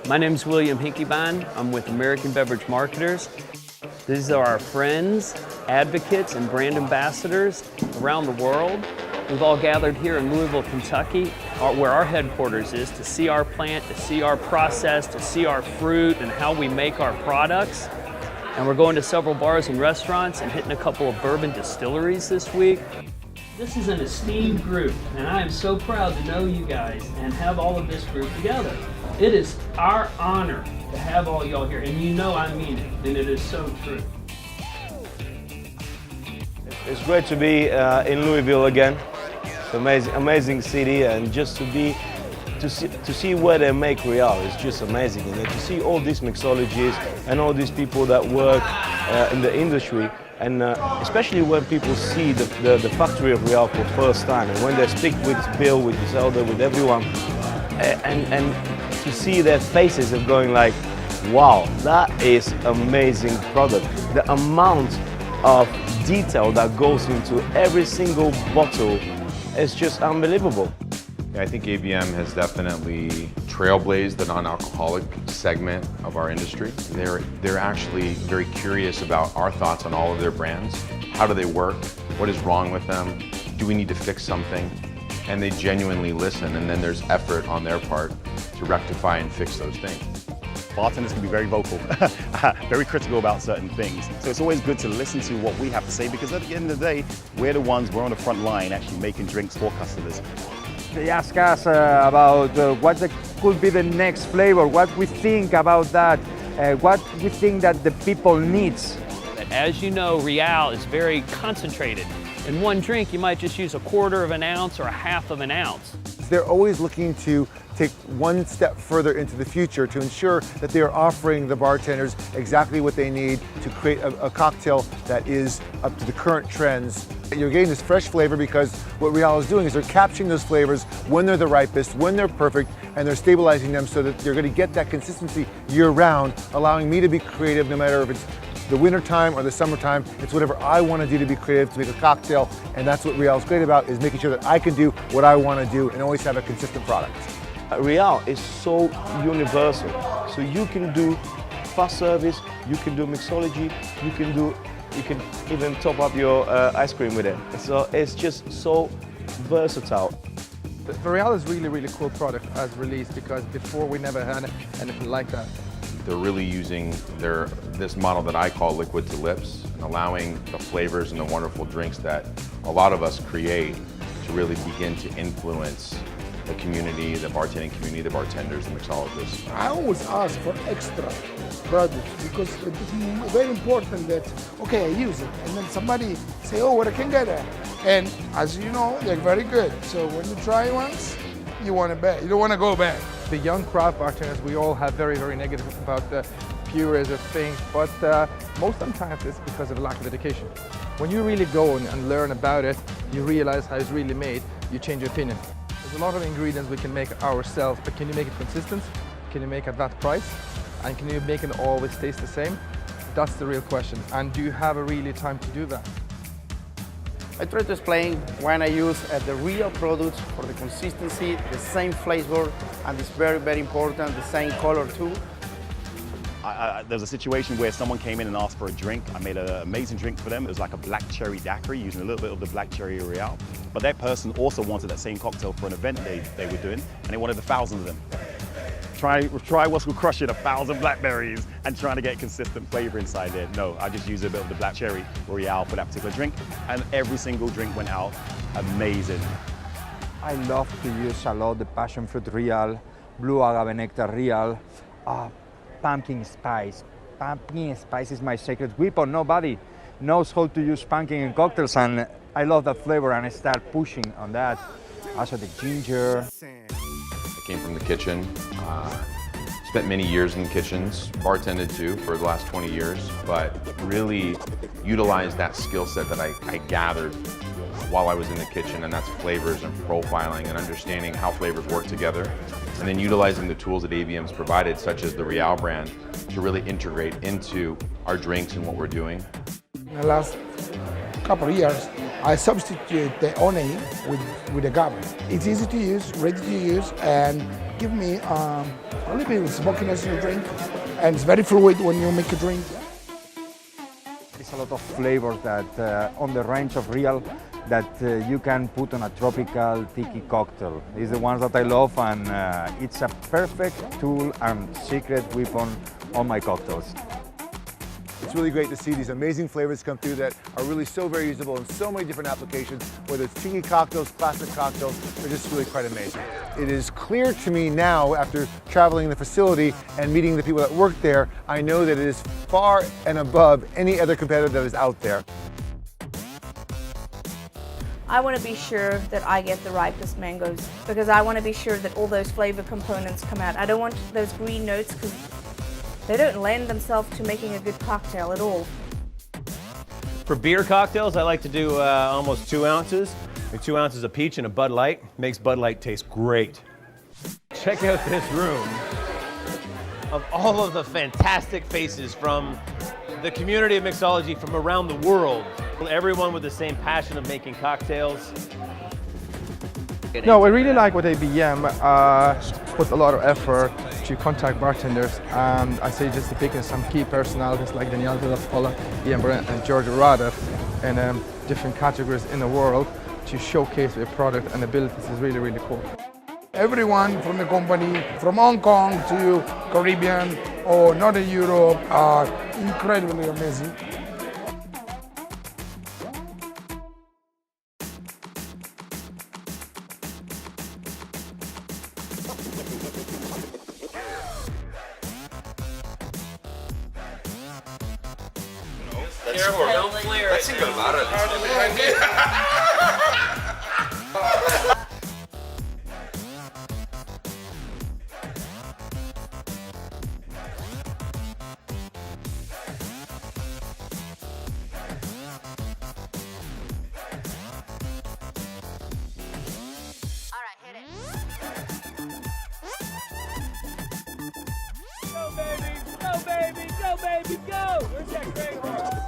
My name is William Hinkeybein. I'm with American Beverage Marketers. These are our friends, advocates, and brand ambassadors around the world. We've all gathered here in Louisville, Kentucky, where our headquarters is, to see our plant, to see our process, to see our fruit and how we make our products. And we're going to several bars and restaurants and hitting a couple of bourbon distilleries this week. This is an esteemed group, and I am so proud to know you guys and have all of this group together. It is our honor to have all y'all here, and you know I mean it, and it is so true. It's great to be in Louisville again. It's an amazing city, and just to see where they make Real is just amazing. And to see all these mixologies and all these people that work in the industry, and especially when people see the factory of Real for the first time, and when they speak with Bill, with Zelda, with everyone, and to see their faces of going like, wow, that is amazing product. The amount of detail that goes into every single bottle is just unbelievable. I think ABM has definitely trailblazed the non-alcoholic segment of our industry. They're actually very curious about our thoughts on all of their brands. How do they work? What is wrong with them? Do we need to fix something? And they genuinely listen, and then there's effort on their part to rectify and fix those things. Bartenders can be very vocal, very critical about certain things. So it's always good to listen to what we have to say, because at the end of the day, we're on the front line actually making drinks for customers. They ask us about what could be the next flavor, what we think about that, what we think that the people needs. As you know, Real is very concentrated. In one drink, you might just use 1/4 of an ounce or 1/2 of an ounce. They're always looking to take one step further into the future to ensure that they are offering the bartenders exactly what they need to create a cocktail that is up to the current trends. You're getting this fresh flavor because what Real is doing is they're capturing those flavors when they're the ripest, when they're perfect, and they're stabilizing them so that you're going to get that consistency year-round, allowing me to be creative no matter if it's the winter time or the summertime. It's whatever I want to do to be creative, to make a cocktail, and that's what Real is great about, is making sure that I can do what I want to do and always have a consistent product. Real is so universal. So you can do fast service, you can do mixology, you can even top up your ice cream with it. So it's just so versatile. The Real is really cool product as released, because before we never had anything like that. They're really using this model that I call liquid to lips, and allowing the flavors and the wonderful drinks that a lot of us create to really begin to influence the community, the bartending community, the bartenders, the mixologists. I always ask for extra products, because it's very important that, okay, I use it, and then somebody say, oh, where I can get that? And as you know, they're very good. So when you try once, you want it back. You don't want to go back. The young craft bartenders, we all have very negative about the purist of things, but most of the time it's because of lack of dedication. When you really go and learn about it, you realize how it's really made, you change your opinion. There's a lot of ingredients we can make ourselves, but can you make it consistent? Can you make it at that price? And can you make it always taste the same? That's the real question. And do you have a really time to do that? I try to explain when I use the Real products for the consistency, the same flavor, and it's very important, the same color too. There's a situation where someone came in and asked for a drink. I made an amazing drink for them. It was like a black cherry daiquiri, using a little bit of the black cherry Real. But that person also wanted that same cocktail for an event they were doing, and they wanted 1,000 of them. Try what's called crushing 1,000 blackberries and trying to get consistent flavor inside there. No, I just used a bit of the black cherry Real for that particular drink, and every single drink went out amazing. I love to use a lot the passion fruit Real, blue agave nectar Real, pumpkin spice. Pumpkin spice is my secret weapon. Nobody knows how to use pumpkin in cocktails, and I love that flavor, and I start pushing on that. Also the ginger. I came from the kitchen, spent many years in kitchens, bartended too for the last 20 years, but really utilized that skill set that I gathered while I was in the kitchen, and that's flavors and profiling and understanding how flavors work together, and then utilizing the tools that ABM's provided, such as the Real brand, to really integrate into our drinks and what we're doing. In the last couple of years, I substitute the honey with agave. It's easy to use, ready to use, and give me a little bit of smokiness in the drink, and it's very fluid when you make a drink. There's a lot of flavors that on the range of real that you can put on a tropical tiki cocktail. It's the ones that I love, and it's a perfect tool and secret weapon on my cocktails. It's really great to see these amazing flavors come through that are really so very usable in so many different applications, whether it's tiki cocktails, classic cocktails, they're just really quite amazing. It is clear to me now, after traveling the facility and meeting the people that work there, I know that it is far and above any other competitor that is out there. I want to be sure that I get the ripest mangoes because I want to be sure that all those flavor components come out. I don't want those green notes because they don't lend themselves to making a good cocktail at all. For beer cocktails, I like to do almost 2 ounces. Like 2 ounces of peach and a Bud Light. Makes Bud Light taste great. Check out this room of all of the fantastic faces from the community of mixology from around the world. Everyone with the same passion of making cocktails. No, I really like what ABM put a lot of effort to contact bartenders, and I say just to pick some key personalities like Daniel de la Folla, Ian Brent, and George Rader in different categories in the world to showcase their product and abilities is really, really cool. Everyone from the company, from Hong Kong to Caribbean or Northern Europe, are incredibly amazing. Careful, don't flare it. Go, baby! Go, baby! Go, baby! Go! Where's that great horse?